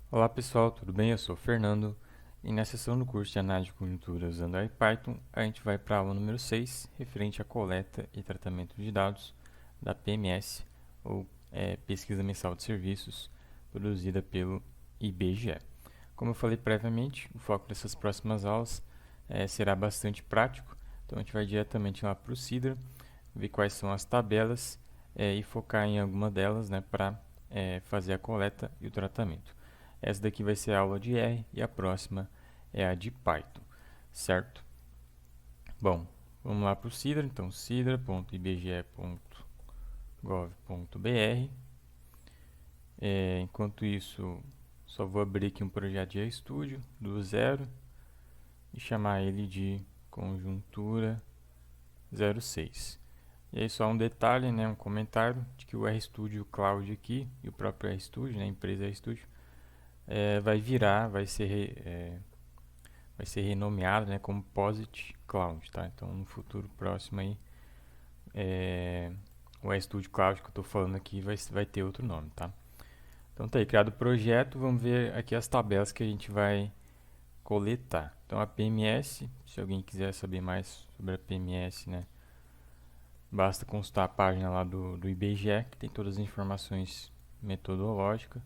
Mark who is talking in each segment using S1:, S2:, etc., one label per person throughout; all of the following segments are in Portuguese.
S1: Olá pessoal, tudo bem? Eu sou o Fernando e na sessão do curso de análise de conjuntura usando a IPython, a gente vai para a aula número 6, referente à coleta e tratamento de dados da PMS, ou Pesquisa Mensal de Serviços, produzida pelo IBGE. Como eu falei previamente, o foco dessas próximas aulas será bastante prático, então a gente vai diretamente lá para o Sidra, ver quais são as tabelas e focar em alguma delas, né, para fazer a coleta e o tratamento. Essa daqui vai ser a aula de R e a próxima é a de Python, certo? Bom, vamos lá para o Sidra, então sidra.ibge.gov.br. Enquanto isso, só vou abrir aqui um projeto de RStudio do zero e chamar ele de conjuntura 06. E aí só um detalhe, né, um comentário de que o RStudio Cloud aqui e o próprio RStudio, né, a empresa RStudio, vai ser renomeado, né, como Posit Cloud, tá? Então no futuro próximo aí, o RStudio Cloud que eu estou falando aqui vai ter outro nome, tá? Então tá aí, criado o projeto, vamos ver aqui as tabelas que a gente vai coletar. Então a PMS, se alguém quiser saber mais sobre a PMS, né, basta consultar a página lá do IBGE, que tem todas as informações metodológicas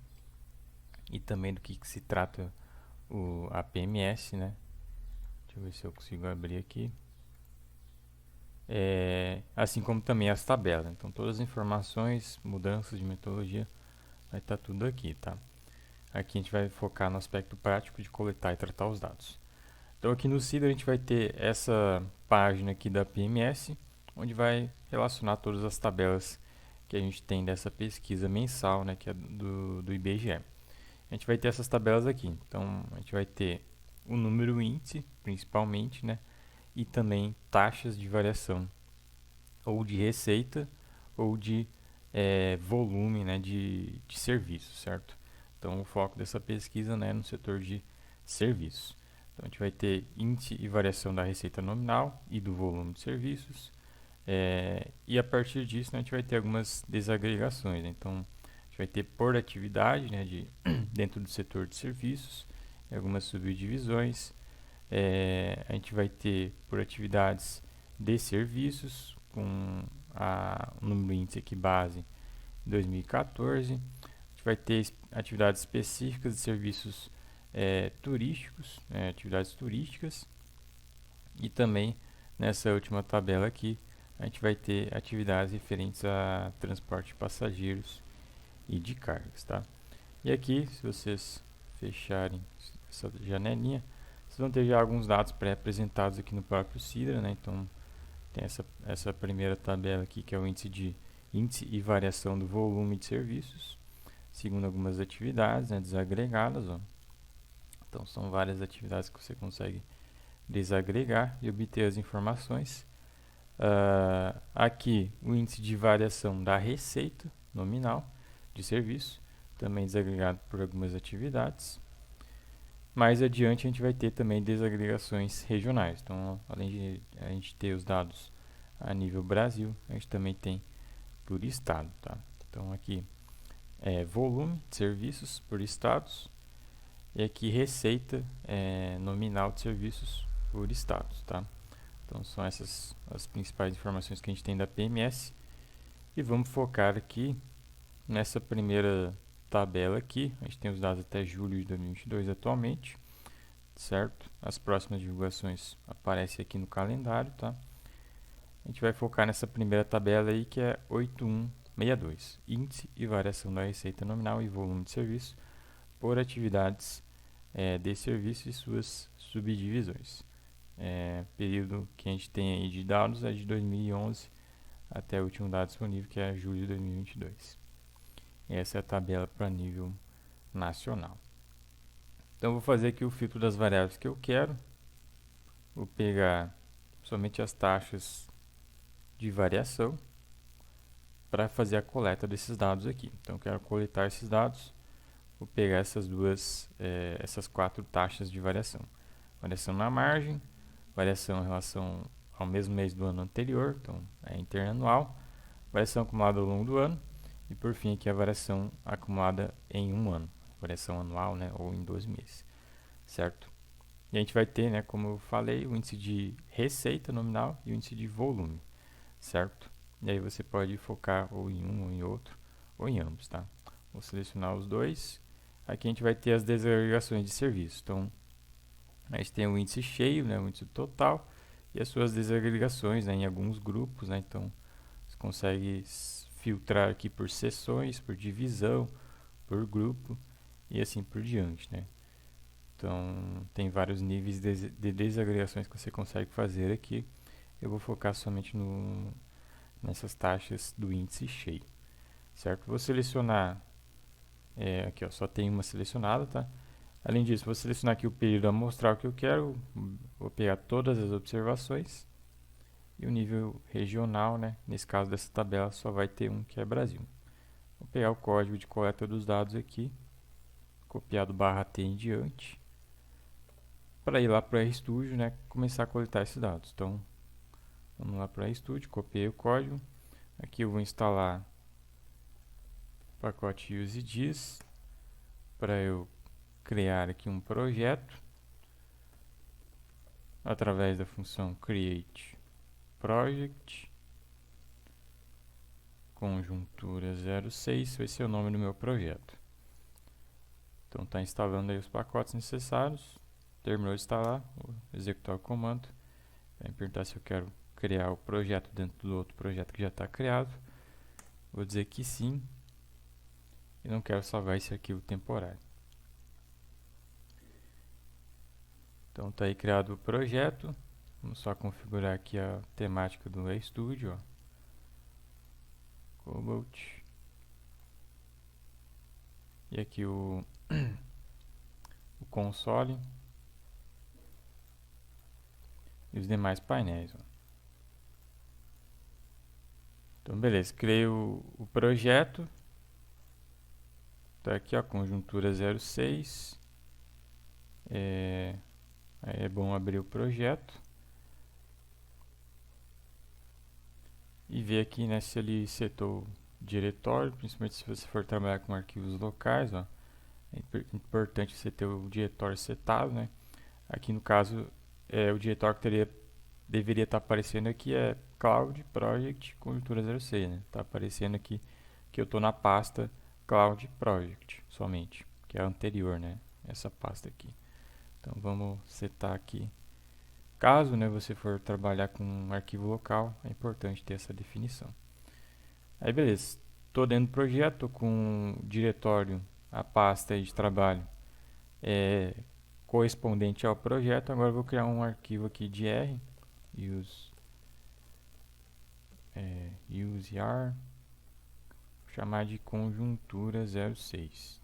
S1: e também do que se trata a PMS, né? Deixa eu ver se eu consigo abrir aqui. Assim como também as tabelas. Então, todas as informações, mudanças de metodologia, vai estar tudo aqui, tá? Aqui a gente vai focar no aspecto prático de coletar e tratar os dados. Então, aqui no Sidra a gente vai ter essa página aqui da PMS, onde vai relacionar todas as tabelas que a gente tem dessa pesquisa mensal, né, que é do IBGE. A gente vai ter essas tabelas aqui. Então, a gente vai ter o número índice, principalmente, né, e também taxas de variação, ou de receita, ou de volume, né, de serviço, certo? Então, o foco dessa pesquisa, né, é no setor de serviços. Então, a gente vai ter índice e variação da receita nominal e do volume de serviços. E a partir disso, né, a gente vai ter algumas desagregações. Então, a gente vai ter por atividade, né, dentro do setor de serviços, algumas subdivisões. A gente vai ter por atividades de serviços, com o número índice aqui base 2014. A gente vai ter atividades específicas de serviços turísticos, atividades turísticas. E também nessa última tabela aqui, a gente vai ter atividades referentes a transporte de passageiros e de cargas, tá? E aqui, se vocês fecharem essa janelinha, vocês vão ter já alguns dados pré-apresentados aqui no próprio Sidra, né? Então, tem essa primeira tabela aqui, que é o índice e variação do volume de serviços, segundo algumas atividades, né, desagregadas, ó. Então, são várias atividades que você consegue desagregar e obter as informações. Aqui, o índice de variação da receita nominal de serviço, também desagregado por algumas atividades. Mais adiante, a gente vai ter também desagregações regionais. Então, além de a gente ter os dados a nível Brasil, a gente também tem por estado, tá? Então, aqui volume de serviços por estados e aqui receita nominal de serviços por estados, tá? Então, são essas as principais informações que a gente tem da PMS. E vamos focar aqui nessa primeira tabela aqui. A gente tem os dados até julho de 2022 atualmente, certo? As próximas divulgações aparecem aqui no calendário, tá? A gente vai focar nessa primeira tabela aí, que é 8162, índice e variação da receita nominal e volume de serviço por atividades de serviço e suas subdivisões. Período que a gente tem aí de dados é de 2011 até o último dado disponível, que é julho de 2022. Essa é a tabela para nível nacional. Então, vou fazer aqui o filtro das variáveis que eu quero. Vou pegar somente as taxas de variação para fazer a coleta desses dados aqui. Então, eu quero coletar esses dados. Vou pegar essas 4 taxas de variação. Variação na margem, variação em relação ao mesmo mês do ano anterior, então é interanual. variação acumulada ao longo do ano e por fim aqui a variação acumulada em um ano, variação anual, né, ou em 12 meses, certo? E a gente vai ter, né, como eu falei, o índice de receita nominal e o índice de volume, certo? E aí você pode focar ou em um ou em outro, ou em ambos, tá? Vou selecionar os dois. Aqui a gente vai ter as desagregações de serviço. Então, a gente tem o índice cheio, né, o índice total, e as suas desagregações, né, em alguns grupos, né? Então, você consegue filtrar aqui por seções, por divisão, por grupo e assim por diante, né? Então, tem vários níveis de desagregações que você consegue fazer aqui. Eu vou focar somente nessas taxas do índice cheio, certo? Vou selecionar, aqui ó, só tem uma selecionada, tá? Além disso, vou selecionar aqui o período amostral que eu quero, vou pegar todas as observações e o nível regional, né? Nesse caso dessa tabela só vai ter um que é Brasil. Vou pegar o código de coleta dos dados aqui, copiar do /t em diante, para ir lá para o RStudio, né? Começar a coletar esses dados. Então, vamos lá para o RStudio, copiei o código, aqui eu vou instalar o pacote UseDis para eu criar aqui um projeto através da função create project conjuntura 06 vai ser o nome do meu projeto. Então está instalando aí os pacotes necessários, terminou de instalar, vou executar o comando, vai me perguntar se eu quero criar o projeto dentro do outro projeto que já está criado, vou dizer que sim, e não quero salvar esse arquivo temporário. Então está aí criado o projeto, vamos só configurar aqui a temática do RStudio, Cobalt, e aqui o console e os demais painéis. Então, beleza, criei o projeto. Tá aqui, ó, conjuntura 06. Aí é bom abrir o projeto e ver aqui, né, se ele setou o diretório, principalmente se você for trabalhar com arquivos locais, ó. É importante você ter o diretório setado, né? Aqui no caso, o diretório que deveria estar aparecendo aqui é Cloud Project Conjuntura 06, né? Tá aparecendo aqui que eu estou na pasta Cloud Project somente, que é a anterior, né? Essa pasta aqui. Então vamos setar aqui. Caso, né, você for trabalhar com um arquivo local, é importante ter essa definição. Aí beleza, estou dentro do projeto com o diretório, a pasta aí de trabalho correspondente ao projeto. Agora eu vou criar um arquivo aqui de R, useR, vou chamar de conjuntura 06.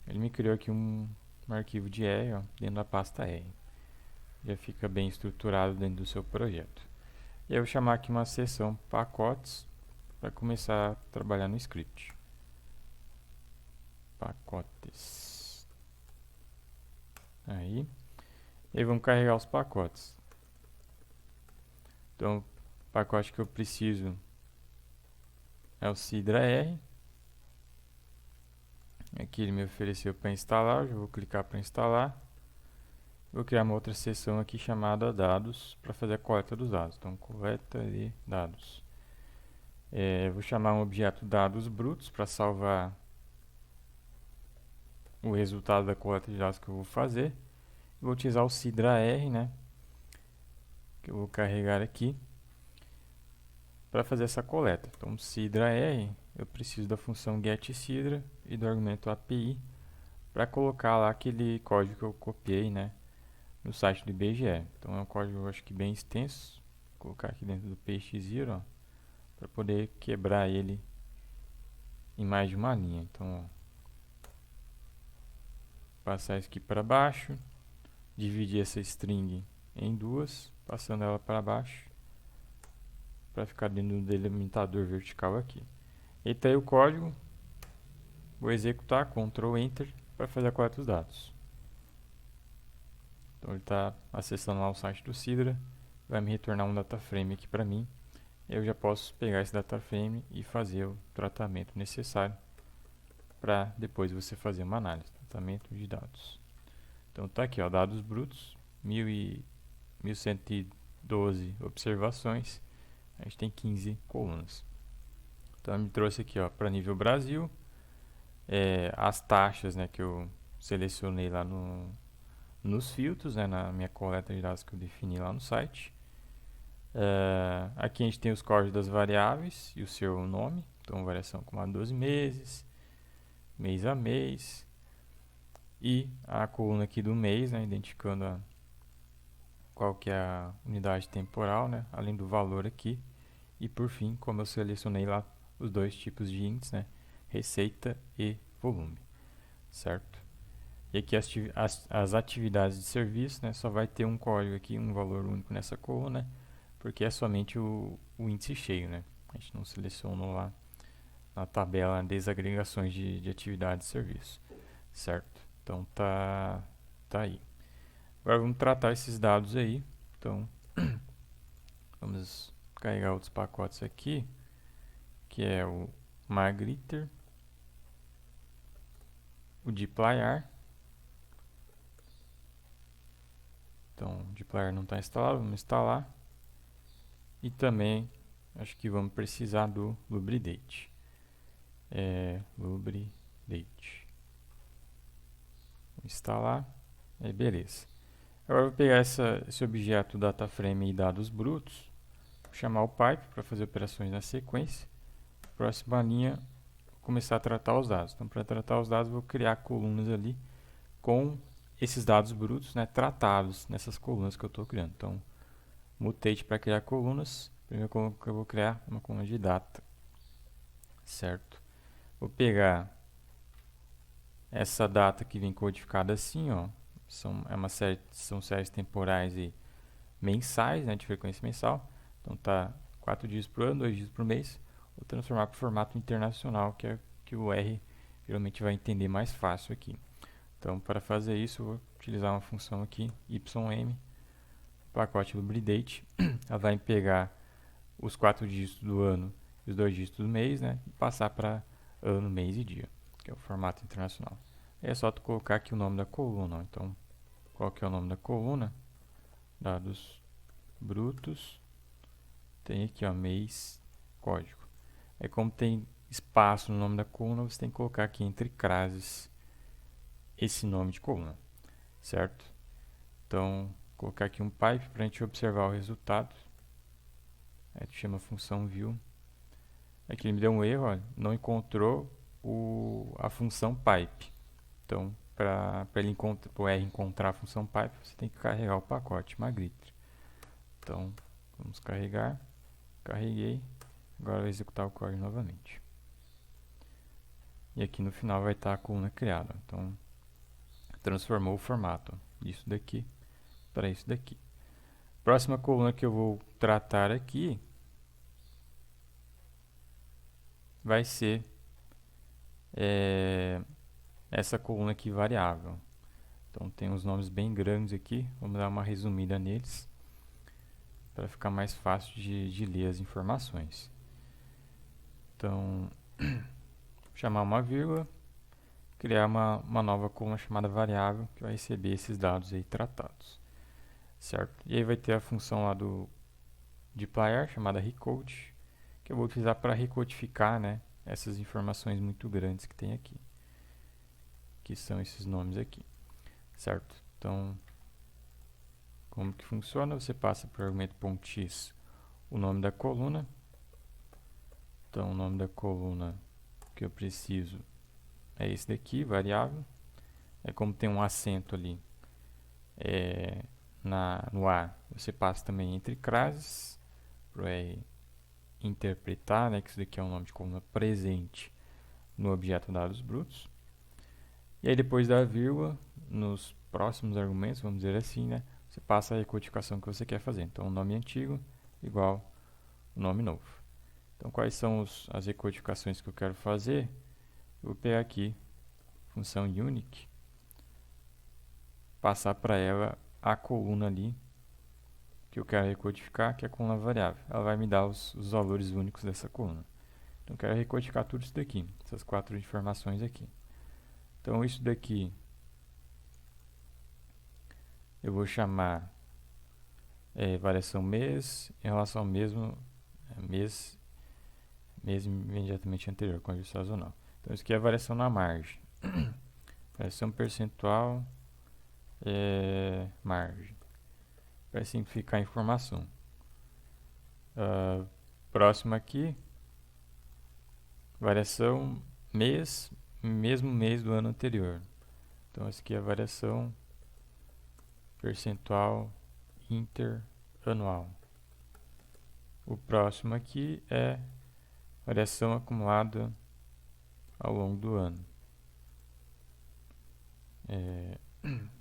S1: Ele me criou aqui um arquivo de R, ó, dentro da pasta R. Já fica bem estruturado dentro do seu projeto. E aí eu vou chamar aqui uma seção pacotes para começar a trabalhar no script. Pacotes. Aí. E aí vamos carregar os pacotes. Então, o pacote que eu preciso é o Sidra R. Aqui ele me ofereceu para instalar, eu já vou clicar para instalar. Vou criar uma outra seção aqui chamada dados para fazer a coleta dos dados. Então, coleta de dados. Vou chamar um objeto dados brutos para salvar o resultado da coleta de dados que eu vou fazer. Vou utilizar o Sidra R, né, que eu vou carregar aqui para fazer essa coleta. Então, Sidra R, eu preciso da função getSidra e do argumento API para colocar lá aquele código que eu copiei, né, no site do IBGE. Então é um código, eu acho que bem extenso. Vou colocar aqui dentro do PXZero para poder quebrar ele em mais de uma linha. Então, ó, passar isso aqui para baixo, dividir essa string em duas, passando ela para baixo, para ficar dentro do delimitador vertical aqui. E tá aí o código, vou executar, Ctrl Enter, para fazer a coleta dos dados. Então ele está acessando lá o site do Sidra, vai me retornar um data frame aqui para mim, eu já posso pegar esse data frame e fazer o tratamento necessário para depois você fazer uma análise, tratamento de dados. Então tá aqui, ó, dados brutos, 1112 observações, a gente tem 15 colunas. Então me trouxe aqui, ó, para nível Brasil, as taxas, né, que eu selecionei lá nos filtros, né, na minha coleta de dados que eu defini lá no site. Aqui a gente tem os códigos das variáveis e o seu nome, então variação com 12 meses, mês a mês, e a coluna aqui do mês, né, identificando qual que é a unidade temporal, né, além do valor aqui. E por fim, como eu selecionei lá os dois tipos de índice, né, receita e volume, certo? E aqui as atividades de serviço, né, só vai ter um código aqui, um valor único nessa coluna, porque é somente o índice cheio, né? A gente não selecionou lá na tabela desagregações de atividades de serviço, certo? Então tá aí. Agora vamos tratar esses dados aí. Então vamos carregar outros pacotes aqui, que é o Magritter, o dplyr. Então o dplyr não está instalado, vamos instalar. E também acho que vamos precisar do lubridate. Lubridate. Vou instalar. Aí beleza. Agora eu vou pegar esse objeto DataFrame e dados brutos, vou chamar o pipe para fazer operações na sequência. Próxima linha, vou começar a tratar os dados. Então, para tratar os dados, vou criar colunas ali com esses dados brutos, né, tratados nessas colunas que eu estou criando. Então, mutate para criar colunas. Primeiro que eu vou criar uma coluna de data, certo? Vou pegar essa data que vem codificada assim, ó. São séries temporais e mensais, né, de frequência mensal. Então tá 4 dias por ano, 2 dias por mês. Vou transformar para o formato internacional, que é que o R geralmente vai entender mais fácil aqui. Então, para fazer isso, eu vou utilizar uma função aqui, ym, pacote lubridate. Ela vai pegar os 4 dígitos do ano e os 2 dígitos do mês, né, e passar para ano, mês e dia, que é o formato internacional. Aí é só tu colocar aqui o nome da coluna. Então, qual que é o nome da coluna? Dados brutos. Tem aqui, ó, mês, código. Aí como tem espaço no nome da coluna, você tem que colocar aqui entre crases esse nome de coluna, certo? Então, vou colocar aqui um pipe para a gente observar o resultado. Aí tu chama a função view. Aqui ele me deu um erro, ó, não encontrou a função pipe. Então, para o R encontrar a função pipe, você tem que carregar o pacote Magritter. Então, vamos carregar. Carreguei. Agora eu vou executar o código novamente. E aqui no final vai estar a coluna criada. Então, transformou o formato disso daqui para isso daqui. Próxima coluna que eu vou tratar aqui vai ser essa coluna aqui variável. Então tem uns nomes bem grandes aqui, vamos dar uma resumida neles para ficar mais fácil de ler as informações. Então, chamar uma vírgula, criar uma nova coluna chamada variável que vai receber esses dados aí tratados, certo? E aí vai ter a função lá do dplyr chamada recode, que eu vou utilizar para recodificar, né, essas informações muito grandes que tem aqui, que são esses nomes aqui, certo? Então, como que funciona? Você passa para o argumento .x o nome da coluna. Então, o nome da coluna que eu preciso é esse daqui, variável. É como tem um acento ali no A, você passa também entre crases para o R interpretar, né, que isso daqui é um nome de coluna presente no objeto dados brutos. E aí depois da vírgula, nos próximos argumentos, vamos dizer assim, né, você passa a recodificação que você quer fazer. Então, o nome antigo igual o nome novo. Então, quais são as recodificações que eu quero fazer? Eu vou pegar aqui função unique, passar para ela a coluna ali que eu quero recodificar, que é a coluna variável. Ela vai me dar os valores únicos dessa coluna. Então eu quero recodificar tudo isso daqui, essas 4 informações aqui. Então isso daqui eu vou chamar variação mês em relação ao mesmo mês imediatamente anterior, com ajuste sazonal. Então isso aqui é a variação na margem. Variação percentual margem. Para simplificar a informação. Próximo aqui, variação mês, mesmo mês do ano anterior. Então essa aqui é a variação percentual interanual. O próximo aqui é variação acumulada ao longo do ano.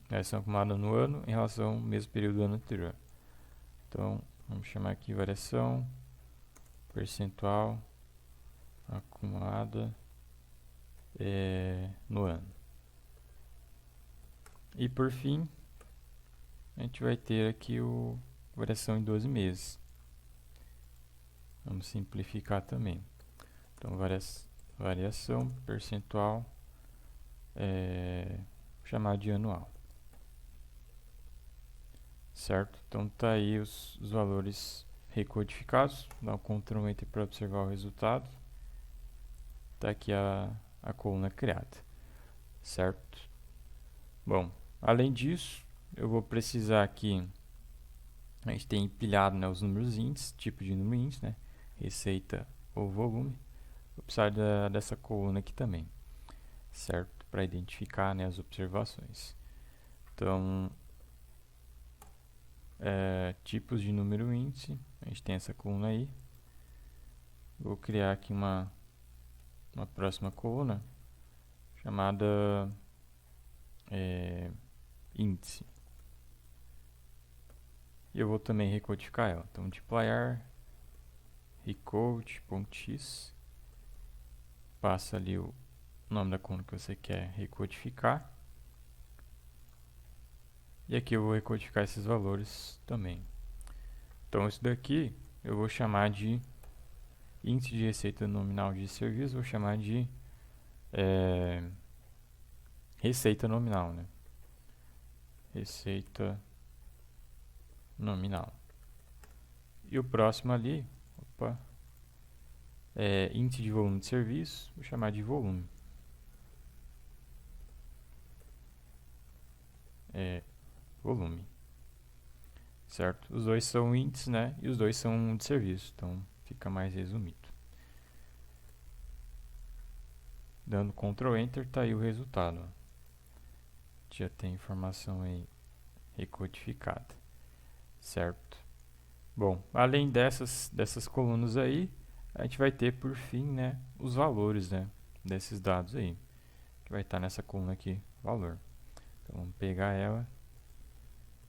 S1: Variação acumulada no ano em relação ao mesmo período do ano anterior. Então, vamos chamar aqui variação percentual acumulada no ano. E por fim, a gente vai ter aqui o variação em 12 meses. Vamos simplificar também. Então, variação percentual chamada de anual. Certo? Então tá aí os valores recodificados. Dá um Ctrl Enter para observar o resultado. Tá aqui a coluna criada. Certo? Bom, além disso, eu vou precisar aqui, a gente tem empilhado, né, os números índices, tipo de número índice, né, receita ou volume. Vou precisar dessa coluna aqui também, certo? Para identificar, né, as observações. Então, tipos de número índice, a gente tem essa coluna aí. Vou criar aqui uma próxima coluna chamada índice. E eu vou também recodificar ela. Então, dplyr recode.x, passa ali o nome da coluna que você quer recodificar. E aqui eu vou recodificar esses valores também. Então, isso daqui eu vou chamar de índice de receita nominal de serviço, vou chamar de receita nominal, né? Receita nominal. E o próximo ali, índice de volume de serviço, vou chamar de volume. Volume. Certo? Os dois são índices, né? E os dois são de serviço, então fica mais resumido. Dando Ctrl Enter, tá aí o resultado. Ó. Já tem informação aí recodificada. Certo? Bom, além dessas colunas aí, a gente vai ter por fim, né, os valores, né, desses dados aí, que vai estar nessa coluna aqui, valor. Então vamos pegar ela,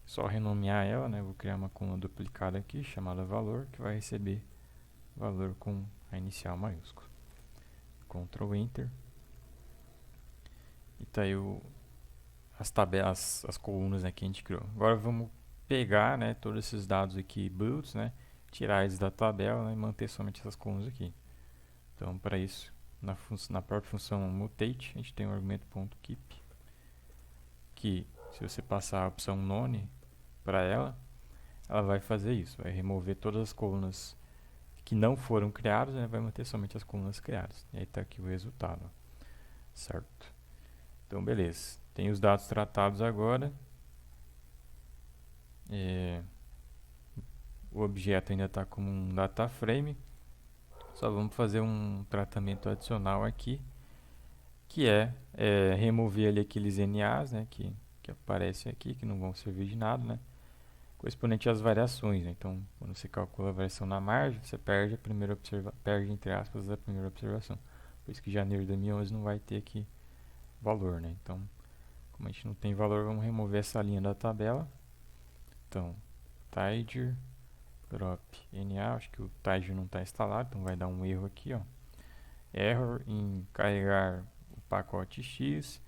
S1: só renomear ela, né, vou criar uma coluna duplicada aqui, chamada valor, que vai receber valor com a inicial maiúscula. Ctrl Enter. E tá aí as tabelas, as colunas, né, que a gente criou. Agora vamos pegar, né, todos esses dados aqui brutos, né, tirar eles da tabela, né, e manter somente essas colunas aqui. Então, para isso, na própria função mutate, a gente tem o argumento .keep, que se você passar a opção none para ela vai fazer isso, vai remover todas as colunas que não foram criadas, né, vai manter somente as colunas criadas. E aí está aqui o resultado, certo? Então, beleza. Tem os dados tratados agora. O objeto ainda está como um data frame. Só vamos fazer um tratamento adicional aqui, que remover ali aqueles NAs, né, que aparecem aqui, que não vão servir de nada, né, correspondente às variações, né. Então, quando você calcula a variação na margem, você perde entre aspas, a primeira observação. Por isso que janeiro de 2011 não vai ter aqui valor, né. Então, como a gente não tem valor, vamos remover essa linha da tabela. Então, tidyr drop NA, acho que o tidyr não está instalado, então vai dar um erro aqui, ó. Error em carregar o pacote X,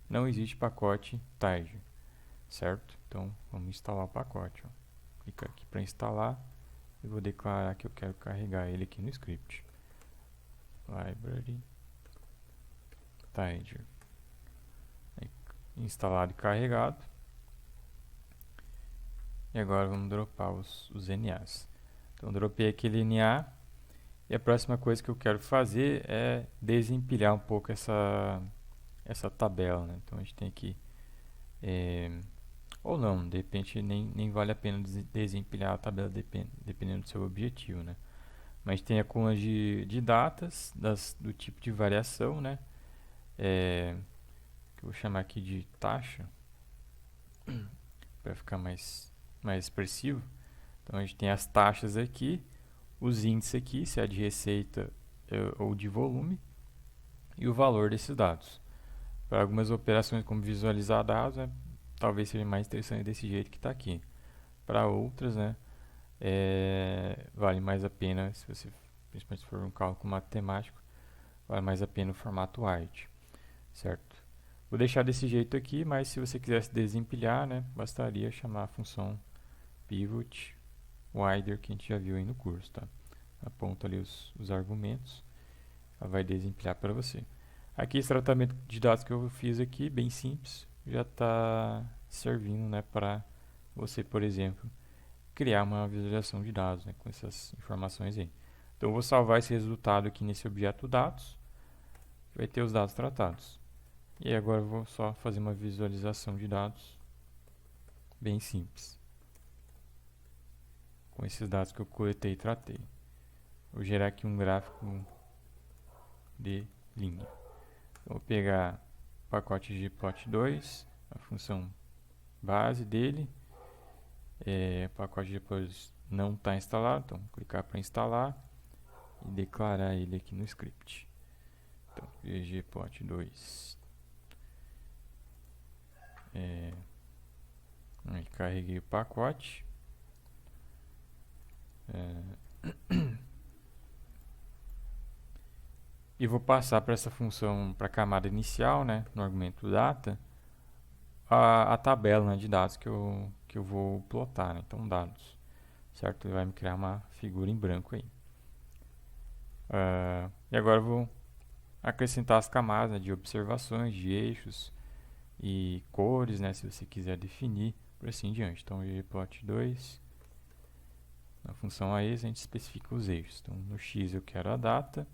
S1: não existe pacote tidyr, certo? Então, vamos instalar o pacote, ó. clicar aqui para instalar e vou declarar que eu quero carregar ele aqui no script. Library Tidyr. Instalado e carregado. E agora vamos dropar os NAs. Então dropei aquele NA. E a próxima coisa que eu quero fazer é desempilhar um pouco essa tabela, né? Então a gente tem aqui, ou não, de repente nem vale a pena desempilhar a tabela dependendo do seu objetivo, né? Mas tem a coluna de datas, do tipo de variação, né? Que eu vou chamar aqui de taxa, para ficar mais expressivo. Então a gente tem as taxas aqui, os índices aqui, se é de receita ou de volume, e o valor desses dados. Para algumas operações como visualizar dados, né, talvez seja mais interessante desse jeito que está aqui. Para outras, né, vale mais a pena, principalmente se for um cálculo matemático, vale mais a pena o formato Word, certo? Vou deixar desse jeito aqui, mas se você quisesse desempilhar, né, bastaria chamar a função pivot wider que a gente já viu aí no curso, tá? Aponta ali os argumentos, ela vai desempilhar para você. Aqui esse tratamento de dados que eu fiz aqui, bem simples, já está servindo, né, para você, por exemplo, criar uma visualização de dados, né, com essas informações aí. Então eu vou salvar esse resultado aqui nesse objeto dados, que vai ter os dados tratados. E agora eu vou só fazer uma visualização de dados bem simples, com esses dados que eu coletei e tratei. Vou gerar aqui um gráfico de linha. Então, vou pegar o pacote ggplot2, a função base dele. O pacote depois não está instalado, então vou clicar para instalar e declarar ele aqui no script. Então, ggplot2. Carreguei o pacote. E vou passar para essa função, para a camada inicial, né, no argumento data, a tabela, né, de dados que eu vou plotar, né? Então dados, certo? Ele vai me criar uma figura em branco aí. E agora eu vou acrescentar as camadas, né, de observações, de eixos e cores, né, se você quiser definir, por assim em diante. Então ggplot2, na função AES a gente especifica os eixos. Então no X eu quero a data,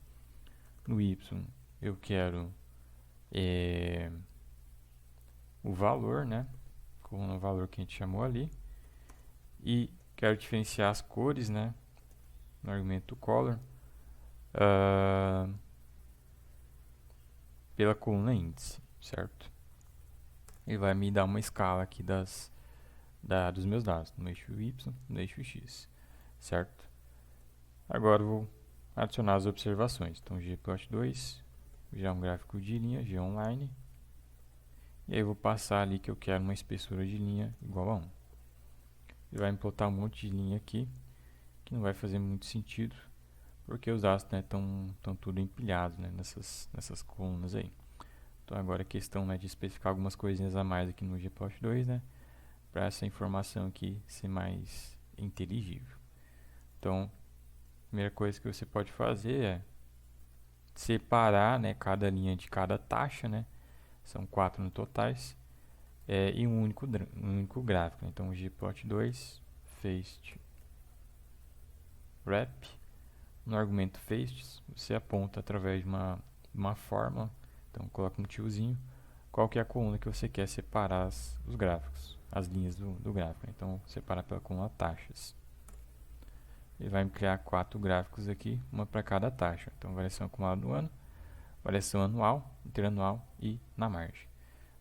S1: no Y eu quero o valor, né, com o valor que a gente chamou ali, e quero diferenciar as cores, né, no argumento color, pela coluna índice, certo? Ele vai me dar uma escala aqui dos meus dados, no eixo Y, no eixo X, certo? Agora eu vou adicionar as observações. Então ggplot2, já um gráfico de linha, gonline, e aí eu vou passar ali que eu quero uma espessura de linha igual a 1. Ele vai me plotar um monte de linha aqui, que não vai fazer muito sentido, porque os dados estão tudo empilhados, né, nessas colunas aí. Então agora a questão, né, de especificar algumas coisinhas a mais aqui no ggplot2, né, para essa informação aqui ser mais inteligível. Então, a primeira coisa que você pode fazer é separar, né, cada linha de cada taxa, né, são 4 no totais, em um único gráfico. Então, ggplot2 faced wrap, no argumento faced, você aponta através de uma fórmula, então coloca um tiozinho, qual que é a coluna que você quer separar os gráficos, as linhas do gráfico. Então, separar pela coluna taxas. Ele vai me criar 4 gráficos aqui, uma para cada taxa. Então, variação acumulada no ano, variação anual, interanual e na margem,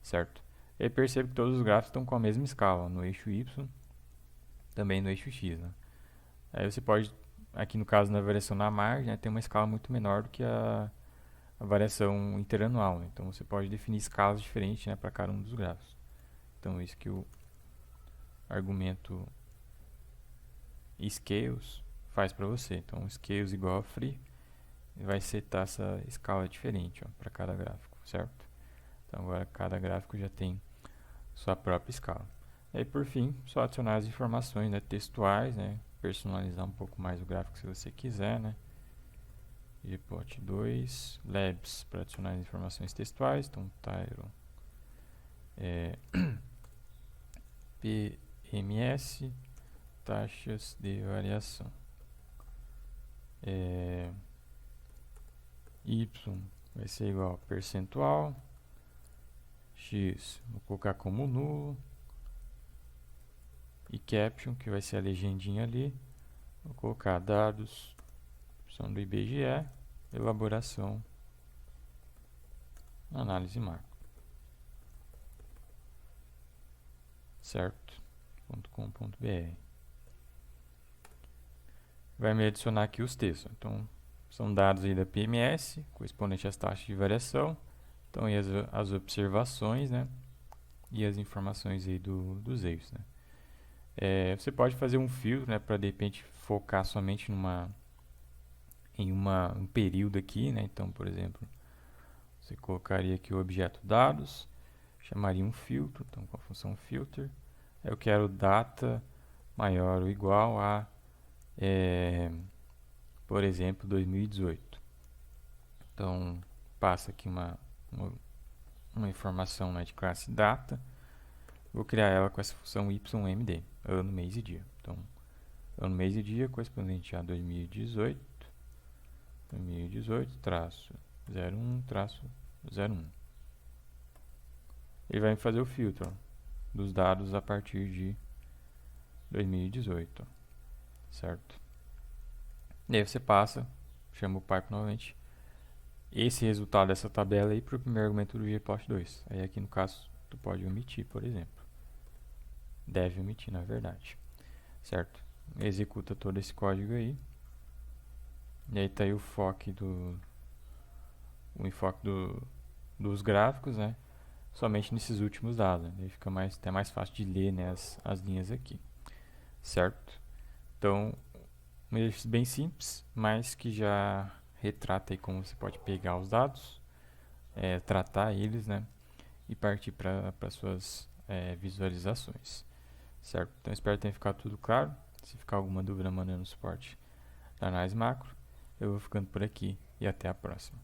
S1: certo? E aí percebe que todos os gráficos estão com a mesma escala, no eixo Y, também no eixo X, né? Aí você pode, aqui no caso na variação na margem, né, tem uma escala muito menor do que a variação interanual, né? Então você pode definir escalas diferentes, né, para cada um dos gráficos. Então isso que o argumento scales faz para você. Então scales igual a free, vai setar essa escala diferente para cada gráfico, certo? Então agora cada gráfico já tem sua própria escala. E aí, por fim, só adicionar as informações, né, textuais, né, personalizar um pouco mais o gráfico se você quiser, né. Gplot 2, labs para adicionar as informações textuais, então title PMS, taxas de variação. Y vai ser igual a percentual, X vou colocar como nulo, e caption, que vai ser a legendinha ali, vou colocar dados, opção do IBGE, elaboração, análise macro. Certo? .com.br. Vai me adicionar aqui os textos. Então, são dados aí da PMS, correspondente às taxas de variação. Então, e as observações, né? E as informações aí dos erros, né? Você pode fazer um filtro, né? Para, de repente, focar somente em um período aqui, né? Então, por exemplo, você colocaria aqui o objeto dados, chamaria um filtro, então com a função filter. Eu quero data maior ou igual a, por exemplo, 2018. Então, passa aqui uma informação, né, de classe data. Vou criar ela com essa função ymd, ano, mês e dia. Então, ano, mês e dia correspondente a 2018, 2018-01-01. Ele vai me fazer o filtro, ó, dos dados a partir de 2018, ó, certo? E aí você passa, chama o pipe novamente, esse resultado dessa tabela aí para o primeiro argumento do gplot 2. Aí aqui no caso, tu pode omitir, por exemplo. Deve omitir, na verdade. Certo? Executa todo esse código aí. E aí tá aí o enfoque dos gráficos, né? Somente nesses últimos dados. Né? Aí fica até mais fácil de ler, né, as linhas aqui. Certo? Então, um exercício bem simples, mas que já retrata aí como você pode pegar os dados, tratar eles, né, e partir para suas visualizações, certo? Então espero que tenha ficado tudo claro. Se ficar alguma dúvida, manda no suporte da análise macro. Eu vou ficando por aqui e até a próxima.